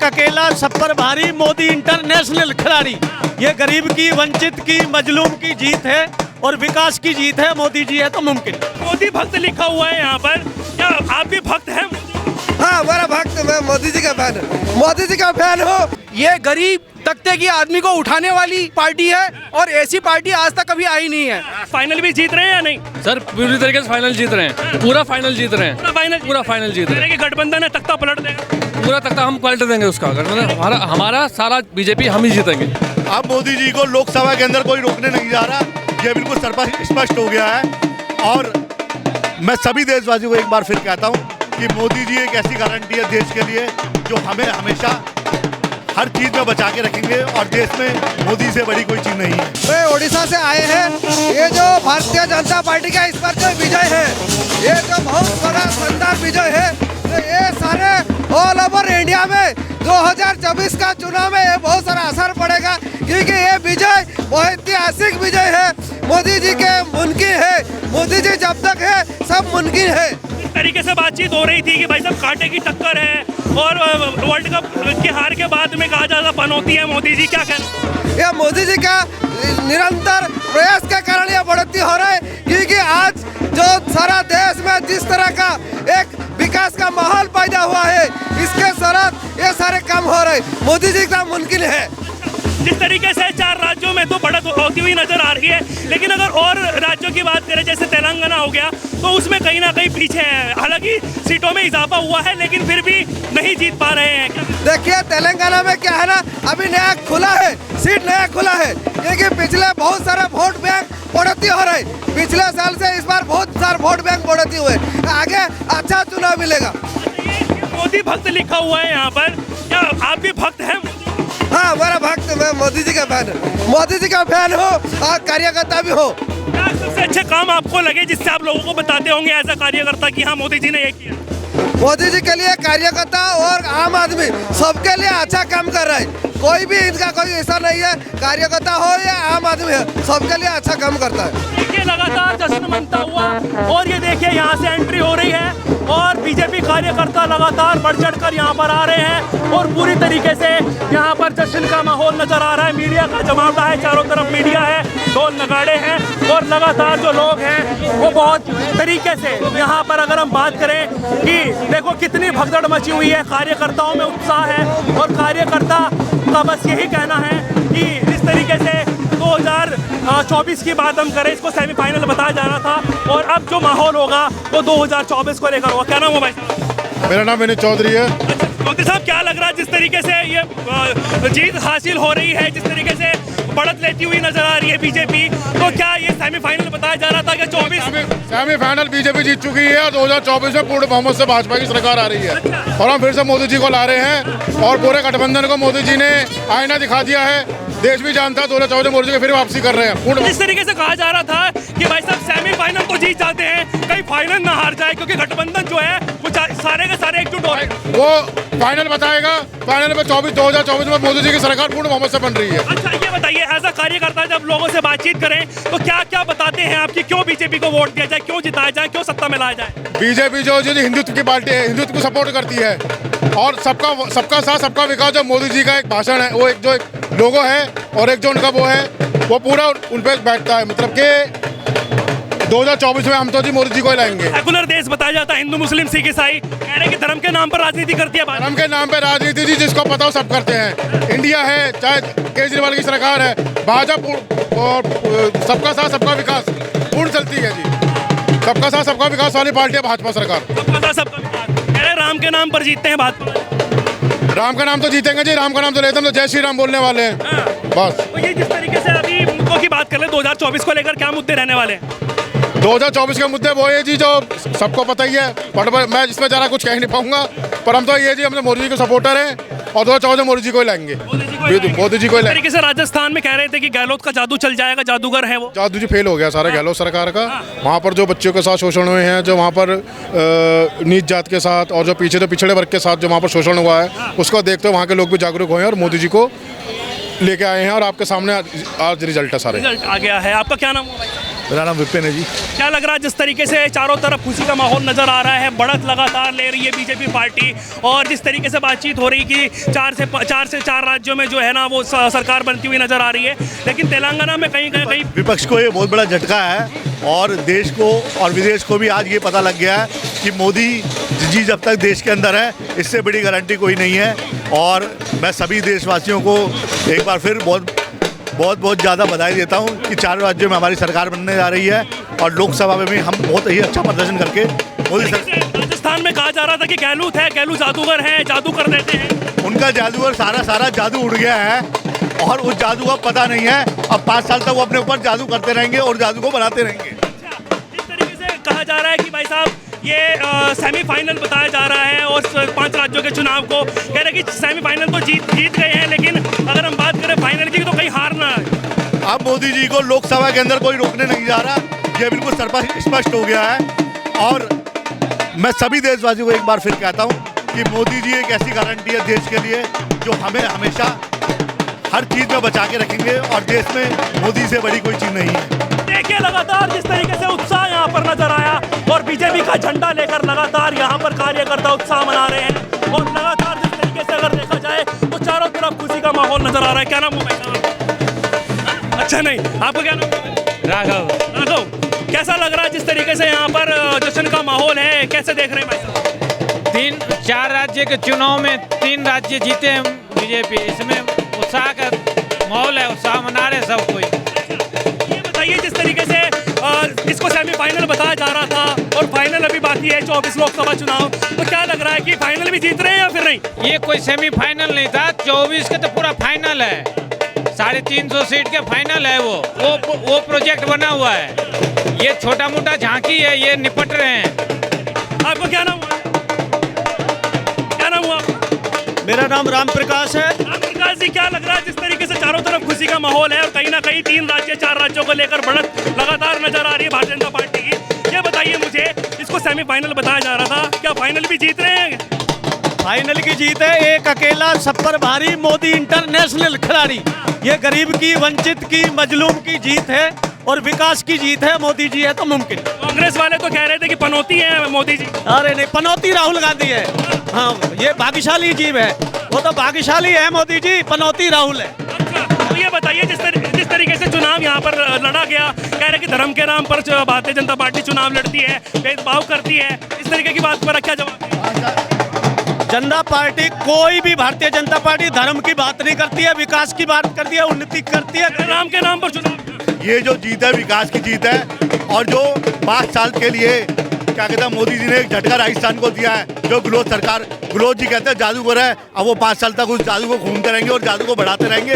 अकेला सब पर भारी, मोदी इंटरनेशनल खिलाड़ी। ये गरीब की, वंचित की, मजलूम की जीत है और विकास की जीत है। मोदी जी है तो मुमकिन। मोदी भक्त लिखा हुआ है यहाँ पर, क्या आप भी भक्त हैं? हाँ, हमारा भक्त, मैं मोदी जी का फैन हूँ, मोदी जी का फैन हूँ। ये गरीब तख्ते की आदमी को उठाने वाली पार्टी है और ऐसी पार्टी आज तक कभी आई नहीं है। फाइनल भी जीत रहे हैं या नहीं? सर पूरी तरीके से फाइनल जीत रहे हैं, पूरा फाइनल जीत रहे हैं, पूरा फाइनल जीत रहे हैं। कि गठबंधन है तख्ता पलट देगा, पूरा तख्ता हम पलट देंगे उसका। हमारा सारा बीजेपी हम ही जीतेंगे। अब मोदी जी को लोकसभा के अंदर कोई रोकने नहीं जा रहा, ये बिल्कुल स्पष्ट हो गया है। और मैं सभी देशवासियों को एक बार फिर कहता हूँ कि मोदी जी एक ऐसी गारंटी है देश के लिए जो हमें हमेशा हर चीज में बचा के रखेंगे और देश में मोदी से बड़ी कोई चीज नहीं है। वे उड़ीसा से आए हैं। ये जो भारतीय जनता पार्टी का इस बार जो विजय है, ये जो बहुत बड़ा शानदार विजय है, तो ये सारे ऑल ओवर इंडिया में 2024 का चुनाव में ये बहुत सारा असर पड़ेगा, क्योंकि ये विजय बहुत ऐतिहासिक विजय है। मोदी जी के मुमकिन है, मोदी जी जब तक है सब मुमकिन है। इस तरीके से बातचीत हो रही थी कि भाई साहब कांटे की टक्कर है और वर्ल्ड कप की हार के बाद में कहा जाता पनौती है मोदी जी, क्या कहना? ये मोदी जी का निरंतर प्रयास के कारण ये बढ़ोतरी हो रहा है, क्योंकि आज जो सारा देश में जिस तरह का एक विकास का माहौल पैदा हुआ है, इसके साथ ये सारे काम हो रहे हैं। मोदी जी का मुमकिन है। जिस तरीके से 4 राज्यों में तो बढ़त होती हुई नजर आ रही है, लेकिन अगर और राज्यों की बात करें जैसे तेलंगाना हो गया, तो उसमें कहीं ना कहीं पीछे है। हालांकि सीटों में इजाफा हुआ है लेकिन फिर भी नहीं जीत पा रहे हैं। देखिए तेलंगाना में क्या है ना, अभी नया खुला है, सीट नया खुला है, क्योंकि पिछले बहुत सारे वोट बैंक बढ़ोतरी हो रही। पिछले साल से इस बार बहुत सारे वोट बैंक बढ़ोतरी हुए, आगे अच्छा चुनाव मिलेगा। मोदी भक्त लिखा हुआ है यहाँ पर, क्या आप भी भक्त हैं? हाँ, हमारा भक्त, मैं मोदी जी का फैन हूँ, मोदी जी का फैन हूँ और कार्यकर्ता भी हूँ। क्या सबसे अच्छे काम आपको लगे जिससे आप लोगों को बताते होंगे एज अ कार्यकर्ता कि हाँ मोदी जी ने ये किया? मोदी जी के लिए कार्यकर्ता और आम आदमी सबके लिए अच्छा काम कर रहा है। कोई भी इनका कोई ऐसा नहीं है, कार्यकर्ता हो या आम आदमी है, सबके लिए अच्छा काम करता है। देखिए लगातार जश्न मनता हुआ और ये देखिए यहाँ से एंट्री हो रही है और बीजेपी कार्यकर्ता लगातार बढ़ चढ़ कर यहाँ पर आ रहे हैं और पूरी तरीके से यहाँ पर जश्न का माहौल नजर आ रहा है। मीडिया का जमावड़ा है, चारों तरफ मीडिया है, ढोल नगाड़े हैं और लगातार जो लोग हैं वो बहुत तरीके से यहाँ पर, अगर हम बात करें कि देखो कितनी भगदड़ मची हुई है, कार्यकर्ताओं में उत्साह है और कार्यकर्ता का बस यही कहना है कि इस तरीके से 2024 की बात हम करें, इसको सेमीफाइनल बताया जा रहा था और अब जो माहौल होगा वो 2024 को लेकर होगा। क्या नाम है भाई साहब? मेरा नाम विनीत चौधरी है। चौधरी साहब, क्या लग रहा है जिस तरीके से ये जीत हासिल हो रही है, जिस तरीके से बढ़त लेती हुई नजर आ रही है बीजेपी, तो क्या ये सेमीफाइनल बताया जा रहा था कि 24 सेमीफाइनल बीजेपी जीत चुकी है और 2024 में पूर्ण बहुमत से भाजपा की सरकार आ रही है और हम फिर से मोदी जी को ला रहे हैं और पूरे गठबंधन को मोदी जी ने आईना दिखा दिया है। देश भी जानता है 2014 मोदी जी फिर वापसी कर रहे हैं पूर्ण। इस तरीके से कहा जा रहा था कि भाई साहब सेमीफाइनल तो जीत जाते हैं, कहीं फाइनल ना हार जाए, क्योंकि गठबंधन जो है वो सारे के सारे एकजुट हो रहे हैं। वो फाइनल बताएगा, फाइनल में 2024 में मोदी जी की सरकार पूर्ण बहुमत से बन रही है। अच्छा ये बताइए, एज अ कार्यकर्ता जब लोगों से बातचीत करें तो क्या क्या बताते हैं आपकी, क्यों बीजेपी को वोट दिया जाए, क्यों जिताया जाए, क्यों सत्ता में लाया जाए? बीजेपी जो हिंदुत्व की पार्टी है, हिंदुत्व को सपोर्ट करती है और सबका साथ सबका विकास जो मोदी जी का एक भाषण है, वो एक लोगो है और एक जो उनका वो है वो पूरा उन पे बैठता है। मतलब कि 2024 में हम तो जी मोदी जी को ही लाएंगे। सेकुलर देश बताया जाता है, हिंदू मुस्लिम सिख ईसाई, कह रहे हैं कि धर्म के नाम पर राजनीति करती है। धर्म के नाम पे राजनीति जी जिसको पता हो सब करते हैं। इंडिया है, चाहे केजरीवाल की सरकार है, भाजपा और सबका साथ सबका विकास पूर्ण चलती है जी। सबका साथ सबका विकास वाली पार्टी है भाजपा सरकार। सबका साथ सबका विकास, कह रहे राम के नाम पर जीतते हैं भाजपा। राम का नाम तो जीतेंगे जी, राम का नाम तो लेते हैं, तो जय श्री राम बोलने वाले हैं बस। तो ये जिस तरीके से अभी मुद्दों की बात कर ले 2024 को लेकर क्या मुद्दे रहने वाले हैं? 2024 के मुद्दे वो है जी जो सबको पता ही है, बट मैं इसमें ज़्यादा कुछ कह नहीं पाऊंगा, पर हम तो ये जी हम मोदी जी के सपोर्टर हैं और 2014 मोदी जी को ही लाएंगे, मोदी जी को ही लाएंगे। तरीके से राजस्थान में कह रहे थे कि गहलोत का जादू चल जाएगा, जादूगर है वो। जादू जी फेल हो गया सारा गहलोत सरकार का। वहाँ पर जो बच्चों के साथ शोषण हुए हैं, जो वहाँ पर नीच जात के साथ और जो पीछे तो पिछड़े वर्ग के साथ जो वहाँ पर शोषण हुआ है, उसको देखते हुए वहाँ के लोग भी जागरूक हुए हैं और मोदी जी को लेके आए हैं और आपके सामने आज रिजल्ट है सारे। रिजल्ट आ गया है। आपका क्या नाम है? मेरा नाम विपिन है जी। क्या लग रहा है जिस तरीके से चारों तरफ खुशी का माहौल नजर आ रहा है, बढ़त लगातार ले रही है बीजेपी पार्टी, और जिस तरीके से बातचीत हो रही कि 4 से 4 राज्यों में जो है ना वो सरकार बनती हुई नजर आ रही है, लेकिन तेलंगाना में कहीं विपक्ष को ये बहुत बड़ा झटका है और देश को और विदेश को भी आज ये पता लग गया है कि मोदी जी जब तक देश के अंदर है इससे बड़ी गारंटी कोई नहीं है। और मैं सभी देशवासियों को एक बार फिर बहुत ज़्यादा बधाई देता हूँ कि 4 राज्यों में हमारी सरकार बनने जा रही है और लोकसभा में भी हम बहुत ही अच्छा प्रदर्शन करके मोदी सरकार। राजस्थान में कहा जा रहा था कि गहलोत है, गहलोत जादूगर है, जादू कर देते हैं। उनका जादूगर सारा जादू उड़ गया है और उस जादू का पता नहीं है। अब 5 साल तक वो अपने ऊपर जादू करते रहेंगे और जादू को बनाते रहेंगे। जिस तरीके से कहा जा रहा है कि भाई साहब ये सेमीफाइनल बताया जा रहा है और 5 राज्यों के चुनाव को कह रहे हैं कि सेमीफाइनल तो जीत गए हैं, लेकिन अगर हम बात करें फाइनल की तो कहीं हारना है। अब मोदी जी को लोकसभा के अंदर कोई रोकने नहीं जा रहा, ये बिल्कुल स्पष्ट हो गया है। और मैं सभी देशवासियों को एक बार फिर कहता हूँ कि मोदी जी एक ऐसी गारंटी है देश के लिए जो हमें हमेशा हर चीज़ में बचा के रखेंगे और देश में मोदी से बड़ी कोई चीज़ नहीं है। देखिए लगातार जिस तरीके से उत्साह यहाँ पर नजर आया और बीजेपी का झंडा लेकर लगातार यहाँ पर कार्यकर्ता उत्साह मना रहे हैं, और लगातार जिस तरीके से अगर देखा जाए तो चारों तरफ खुशी का माहौल नजर आ रहा है। क्या नाम है भाई साहब? अच्छा नहीं, आपको क्या नाम है? राघव। कैसा लग रहा है जिस तरीके से यहाँ पर जश्न का माहौल है, कैसे देख रहे हैं भाई साहब? 4 राज्य के चुनाव में 3 राज्य जीते हैं बीजेपी, इसमें उत्साह का माहौल है, उत्साह मना रहे सब कोई। ये बताइए जिस तरीके से इसको सेमीफाइनल बताया जा रहा था और फाइनल अभी बाकी है 24 लोकसभा चुनाव, तो क्या लग रहा है कि फाइनल भी जीत रहे हैं या फिर नहीं? ये कोई सेमीफाइनल नहीं था, 24 के तो पूरा फाइनल है, 350 सीट के फाइनल है। वो प्रोजेक्ट बना हुआ है, ये छोटा मोटा झांकी है, ये निपट रहे हैं। आपको क्या नाम हुआ? मेरा नाम राम प्रकाश है। राम प्रकाश जी, क्या लग रहा है जिस तरीके से चारों तरफ खुशी का माहौल है और कहीं ना कहीं 4 राज्यों को लेकर बढ़त लगातार नजर आ रही है भारतीय जनता पार्टी की, ये बताइए मुझे, इसको सेमीफाइनल बताया जा रहा था, क्या फाइनल भी जीत रहे हैं? फाइनल की जीत है, एक अकेला सब पर भारी मोदी इंटरनेशनल खिलाड़ी। ये गरीब की, वंचित की, मजलूम की जीत है और विकास की जीत है। मोदी जी है तो मुमकिन। कांग्रेस वाले तो कह रहे थे कि पनौती है मोदी जी। अरे नहीं, पनौती राहुल गांधी है। हाँ, ये भाग्यशाली जीव है, वो तो भाग्यशाली है मोदी जी, पनौती राहुल है। अच्छा, तो ये बताइए जिस तरीके से चुनाव यहाँ पर लड़ा गया, कह रहे कि धर्म के नाम पर भारतीय जनता पार्टी चुनाव लड़ती है, भेदभाव करती है, इस तरीके की बात पर क्या जवाब? जनता पार्टी, कोई भी भारतीय जनता पार्टी धर्म की बात नहीं करती है, विकास की बात करती है, उन्नति करती है। राम के नाम पर चुनाव, ये जो जीत है विकास की जीत है। और जो 5 साल के लिए क्या कहते हैं मोदी जी ने एक झटका राजस्थान को दिया है, जो गहलोत जी कहते हैं जादूगर है, अब वो 5 साल तक उस जादू को घूमते रहेंगे और जादू को बढ़ाते रहेंगे।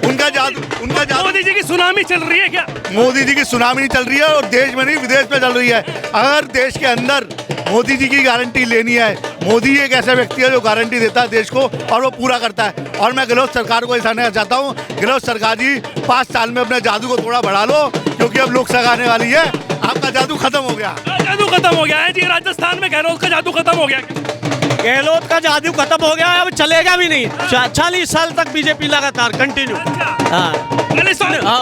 उनका जादू मोदी जी की सुनामी चल रही है क्या? मोदी जी की सुनामी नहीं चल रही है और देश में नहीं विदेश में चल रही है। अगर देश के अंदर मोदी जी की गारंटी लेनी है, मोदी एक ऐसा व्यक्ति है जो गारंटी देता है देश को और वो पूरा करता है। और मैं गहलोत सरकार को ऐसा कहना चाहता हूँ, गहलोत सरकार जी 5 साल में अपने जादू को थोड़ा बढ़ा लो, क्योंकि अब लोकसभा आने वाली है, आपका जादू खत्म हो गया। जादू खत्म हो गया है जी, राजस्थान में गहलोत का जादू खत्म हो गया। गहलोत का जादू खत्म हो गया है, अब चलेगा भी नहीं। 40 साल तक बीजेपी लगातार कंटिन्यू। हाँ,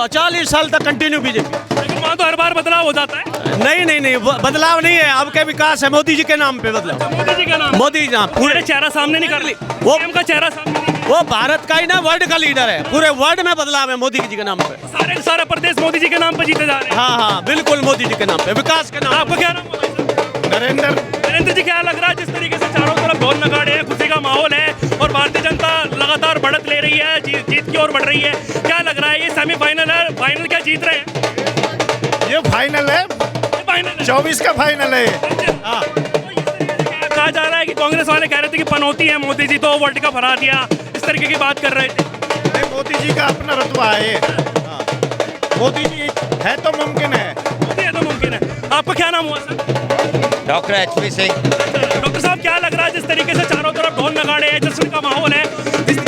40 साल तक कंटिन्यू बीजेपी। लेकिन वहाँ तो हर बार बदलाव हो जाता है। नहीं, बदलाव नहीं है, अब के विकास है, मोदी जी के नाम पे बदलाव। मोदी जी का नाम, मोदी जी पूरे चेहरा सामने नहीं कर ली, वो का चेहरा सामने नहीं। वो भारत का ही ना, वर्ल्ड का लीडर है, पूरे वर्ल्ड में बदलाव है मोदी जी के नाम पे। सारे प्रदेश मोदी जी के नाम पे जीते जा रहे हैं। हाँ, बिल्कुल मोदी जी के नाम पे, विकास के नाम। आपको क्या नाम है? नरेंद्र जी, क्या लग रहा है जिस तरीके से चारों तरफ ढोल नगाड़े हैं, खुशी का माहौल है और भारतीय जनता लगातार बढ़त ले रही है, जीत की ओर बढ़ रही है, क्या लग रहा है ये सेमीफाइनल है, फाइनल क्या जीत रहे हैं? ये फाइनल है, 24 का फाइनल है। हाँ, कहा जा रहा है कि कांग्रेस वाले कह रहे थे कि पनौती है मोदी जी, तो वर्ल्ड कप हरा दिया, इस तरीके की बात कर रहे थे। मोदी जी का अपना रुतबा है, मोदी जी है तो मुमकिन है। मोदी है तो मुमकिन है। आपका क्या नाम हुआ sir? Doctor HP Singh. Doctor साहब, क्या लग रहा है जिस तरीके से चारों तरफ ढोल नगाड़े हैं, जश्न का माहौल है,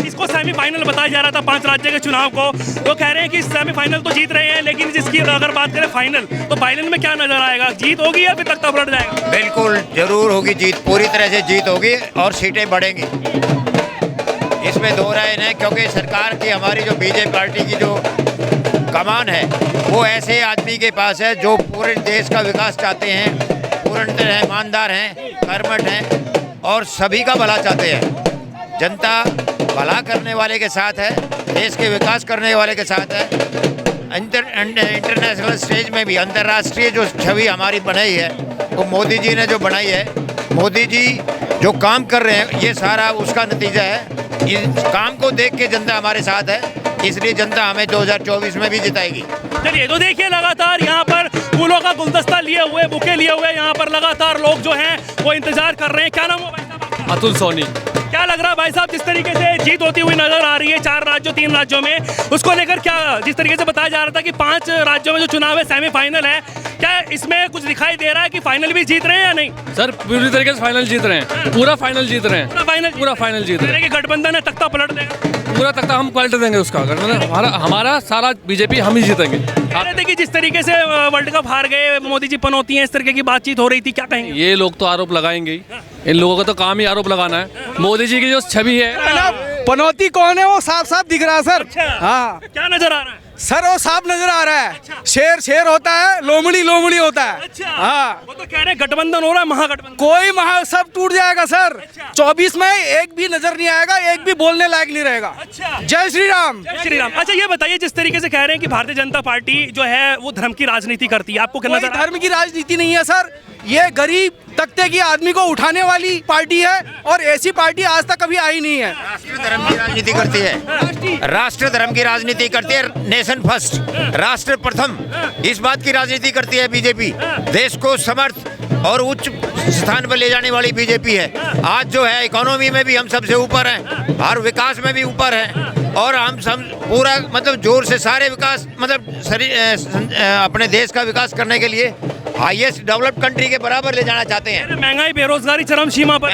इसको सेमीफाइनल बताया जा रहा था 5 राज्य के चुनाव को, तो कह रहे हैं कि सेमीफाइनल तो जीत रहे हैं, लेकिन जिसकी अगर बात करें फाइनल, तो फाइनल में क्या नजर आएगा? जीत होगी या फिर तख्ता पलट जाएगा? बिल्कुल जरूर होगी जीत, पूरी तरह से जीत होगी और सीटें बढ़ेंगी, इसमें 2 राय नहीं, क्योंकि सरकार की हमारी जो बीजेपी पार्टी की जो कमान है वो ऐसे आदमी के पास है जो पूरे देश का विकास चाहते हैं, पूर्ण तरह ईमानदार हैं, कर्मठ हैं और सभी का भला चाहते हैं। जनता भला करने वाले के साथ है, देश के विकास करने वाले के साथ है। इंटरनेशनल स्टेज में भी अंतर्राष्ट्रीय जो छवि हमारी बनाई है वो मोदी जी ने जो बनाई है। मोदी जी जो काम कर रहे हैं ये सारा उसका नतीजा है। इस काम को देख के जनता हमारे साथ है, इसलिए जनता हमें 2024 में भी जिताएगी। चलिए तो देखिए लगातार यहाँ पर फूलों का गुलदस्ता लिए हुए, बुके लिए हुए यहाँ पर लगातार लोग जो हैं वो इंतजार कर रहे हैं। क्या नाम है भाई साहब आपका? अतुल सोनी। क्या लग रहा है भाई साहब, जिस तरीके से जीत होती हुई नजर आ रही है 4 राज्यों 3 राज्यों में, उसको लेकर क्या जिस तरीके से बताया जा रहा था कि 5 राज्यों में जो चुनाव है सेमीफाइनल है, क्या इसमें कुछ दिखाई दे रहा है कि फाइनल भी जीत रहे हैं या नहीं? सर पूरी तरीके से फाइनल जीत रहे हैं, पूरा फाइनल जीत रहे हैं, पूरा फाइनल जीत रहे हैं। गठबंधन है तख्ता पलट देगा, पूरा तख्ता हम पलट देंगे उसका। हमारा सारा बीजेपी हम ही जीतेंगे। कह रहे थे कि जिस तरीके से वर्ल्ड कप हार गए, मोदी जी पनौती हैं, इस तरीके की बातचीत हो रही थी, क्या कहेंगे? ये लोग तो आरोप लगाएंगे ही, इन लोगों का तो काम ही आरोप लगाना है। मोदी जी की जो छवि है, पनौती कौन है वो साफ साफ दिख रहा है सर। हाँ क्या नजर आ रहा है सर, वो साफ नजर आ रहा है। शेर शेर होता है, लोमड़ी लोमड़ी होता है। हाँ वो तो कह रहे हैं गठबंधन हो रहा है, महागठबंधन। कोई सब टूट जाएगा सर। 24 में एक भी नजर नहीं आएगा, एक भी बोलने लायक नहीं रहेगा। जय श्री राम। जय श्री राम। अच्छा ये बताइए, जिस तरीके से कह रहे हैं कि भारतीय जनता पार्टी जो है वो धर्म की राजनीति करती है, आपको क्या नजर? धर्म की राजनीति नहीं है सर, ये गरीब तख्ते की आदमी को उठाने वाली पार्टी है और ऐसी पार्टी आज तक कभी आई नहीं है। राष्ट्र धर्म की राजनीति करती है, राष्ट्र धर्म की राजनीति करती है, नेशन फर्स्ट, राष्ट्र प्रथम, इस बात की राजनीति करती है बीजेपी। देश को समर्थ और उच्च स्थान पर ले जाने वाली बीजेपी है। आज जो है इकोनॉमी में भी हम सबसे ऊपर हैं, हर विकास में भी ऊपर हैं और हम सब पूरा मतलब जोर से सारे विकास मतलब अपने देश का विकास करने के लिए हाईएस्ट डेवलप्ड कंट्री के बराबर ले जाना चाहते हैं। महंगाई बेरोजगारी चरम सीमा पर।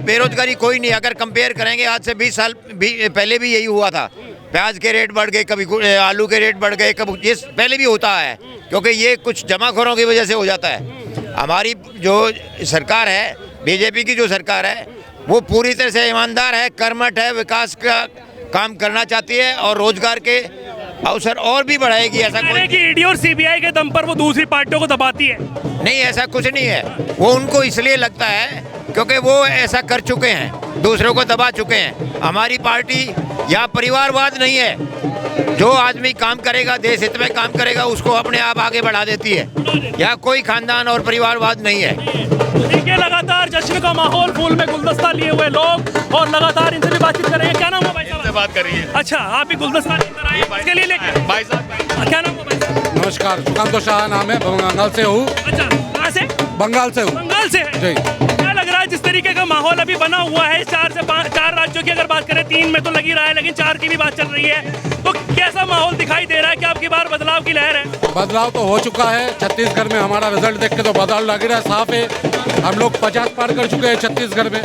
बेरोजगारी कोई नहीं, अगर कंपेयर करेंगे आज से 20 साल पहले भी यही हुआ था। प्याज के रेट बढ़ गए, कभी आलू के रेट बढ़ गए, कभी ये पहले भी होता है क्योंकि ये कुछ जमाखोरों की वजह से हो जाता है। हमारी जो सरकार है, बीजेपी की जो सरकार है, वो पूरी तरह से ईमानदार है, कर्मठ है, विकास का काम करना चाहती है और रोजगार के अवसर और भी बढ़ाएगी। ऐसा कोई कि ईडी और सीबीआई के दम पर वो दूसरी पार्टियों को दबाती है? नहीं, ऐसा कुछ नहीं है। वो उनको इसलिए लगता है क्योंकि वो ऐसा कर चुके हैं, दूसरों को दबा चुके हैं। हमारी पार्टी यहाँ परिवारवाद नहीं है, जो आदमी काम करेगा, देश हित में काम करेगा, उसको अपने आप आगे बढ़ा देती है। यहाँ कोई खानदान और परिवारवाद नहीं है। देखिए लगातार जश्न का माहौल, फूल में गुलदस्ता लिए हुए लोग और लगातार इनसे भी बातचीत करेंगे। क्या नाम है भाई साहब? बात करिए। अच्छा, आप भी गुलदस्ता लेकर आए इसके लिए लेके? भाई साहब क्या नाम है भाई साहब? नमस्कार, सुकांत शाह नाम है, बंगाल से हूँ। अच्छा, कहाँ से? बंगाल से हूँ। बंगाल से है? जी। क्या लग रहा है जिस तरीके का माहौल अभी बना हुआ है, 4 से 4 राज्यों की अगर बात करें, 3 में तो लग ही रहा है लेकिन 4 की भी बात चल रही है, तो कैसा माहौल दिखाई दे रहा है? क्या आपकी बार बदलाव की लहर है? बदलाव तो हो चुका है। छत्तीसगढ़ में हमारा रिजल्ट देख के तो बदलाव लग रहा है, साफ है। हम लोग 50 पार कर चुके हैं छत्तीसगढ़ में।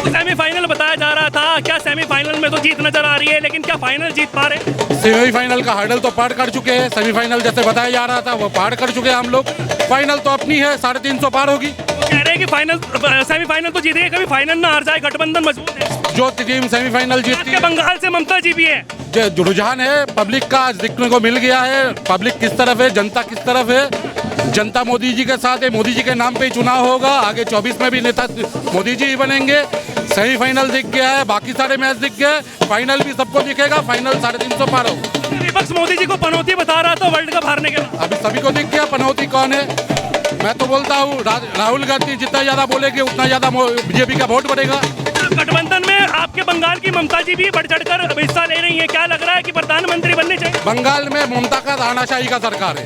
सेमीफाइनल बताया जा रहा था, क्या सेमीफाइनल में तो जीत नजर आ रही है, लेकिन क्या फाइनल जीत पा रहे? सेमीफाइनल का हर्डल तो पार कर चुके हैं, सेमीफाइनल जैसे बताया जा रहा था वो पार कर चुके हैं हम लोग। फाइनल तो अपनी है, 350 पार होगी। कह रहे हैं कि फाइनल सेमीफाइनल तो जीतेंगे, कभी फाइनल ना हार जाए, गठबंधन मजबूत है। जो टीम सेमीफाइनल जीतती है, बंगाल से ममता जी भी है। जो रुझान है पब्लिक का आज देखने को मिल गया है। पब्लिक किस तरफ है, जनता किस तरफ है। जनता मोदी जी के साथ है, मोदी जी के नाम पे ही चुनाव होगा। आगे 24 में भी नेता मोदी जी ही बनेंगे। सेमीफाइनल दिख गया है, बाकी सारे मैच दिख गए, फाइनल भी सबको दिखेगा। फाइनल 350 पार होगा। विपक्ष मोदी जी को पनौती बता रहा था वर्ल्ड कप हारने के बाद। अभी सभी को दिख गया पनौती कौन है। मैं तो बोलता हूँ राहुल गांधी जितना ज्यादा बोलेंगे उतना ज्यादा बीजेपी का वोट बढ़ेगा। गठबंधन में आपके बंगाल की ममता जी भी बढ़ चढ़कर हिस्सा ले रही है, क्या लग रहा है कि प्रधानमंत्री बनने चाहिए? बंगाल में ममता का तानाशाही का सरकार है,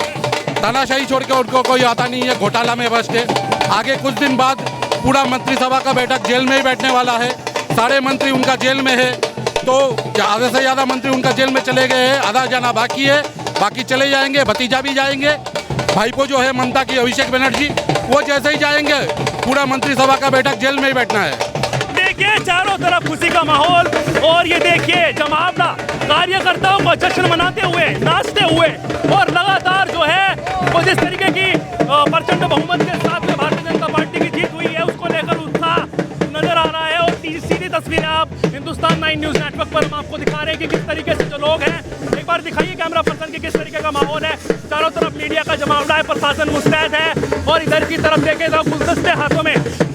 तानाशाही छोड़ के उनको कोई आता नहीं है, घोटाला में बस है। आगे कुछ दिन बाद पूरा मंत्रिसभा का बैठक जेल में ही बैठने वाला है। सारे मंत्री उनका जेल में है, तो आधे से ज्यादा मंत्री उनका जेल में चले गए हैं, आधा जाना बाकी है, बाकी चले जाएंगे। भतीजा भी जाएंगे, भाईपो जो है ममता की अभिषेक बनर्जी, वो जैसे ही जाएंगे पूरा मंत्रिसभा का बैठक जेल में ही बैठना है। देखिए चारों तरफ खुशी का माहौल और ये देखिए जमावड़ा कार्यकर्ताओं को जश्न मनाते हुए, नाचते हुए और लगातार जो है वो जिस तरीके की प्रचंड बहुमत के साथ में भारतीय जनता पार्टी की जीत हुई है उसको लेकर उत्साह नजर आ रहा है। और सीधी तस्वीरें आप हिंदुस्तान नाइन न्यूज़ नेटवर्क पर हम आपको दिखा रहे हैं कि किस तरीके से जो लोग हैं, एक बार दिखाइए कैमरा पर्सन कि किस तरीके का माहौल है। चारों तरफ मीडिया का जमावड़ा है, प्रशासन मुस्तैद है और इधर की तरफ देखें तो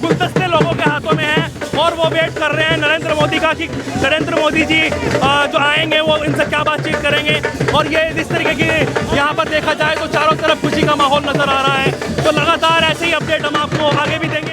गुलदस्ते लोगों के हाथों में हैं और वो वेट कर रहे हैं नरेंद्र मोदी का कि नरेंद्र मोदी जी जो आएंगे वो इनसे क्या बातचीत करेंगे। और ये इस तरीके की यहाँ पर देखा जाए तो चारों तरफ खुशी का माहौल नजर आ रहा है। तो लगातार ऐसे ही अपडेट हम आपको आगे भी देंगे।